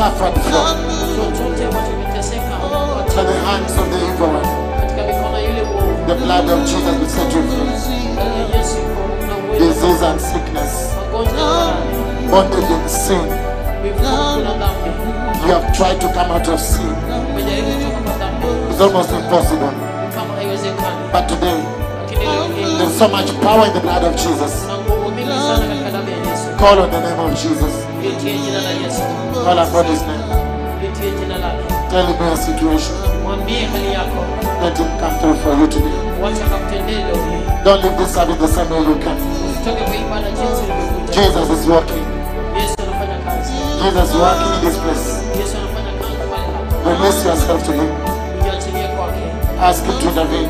suffered from chochote ambacho kimeteseka by the hands of the evil one. katika mikono yule uovu, The blood of Jesus will set you free. damu ya Yesu na uwezo Disease and sickness, magonjwa na maradhi, bondage in sin. vifungo na dhambi. You have tried to come out of sin. Umejaribu kutoka kwa dhambi It's almost impossible. kama haiwezekani, But today, lakini leo hii there's so much power in the blood of Jesus. kuna nguvu mingi sana katika damu ya Yesu. Call on the name of Jesus. Litie jina la Yesu, Call upon his name. litie jina lake, Tell him your situation. mwambie hali yako, Let him come through for you today. wacha kamtendee leo hii. Don't leave this service the same way you came. Usitoke kwa ibada jinsi ulivyokuja. Jesus is working. Yesu anafanya kazi, Jesus is working in this place. Yesu anafanya kazi mahali hapa. Release yourself to him. Ujiachilie kwake, Ask him to intervene.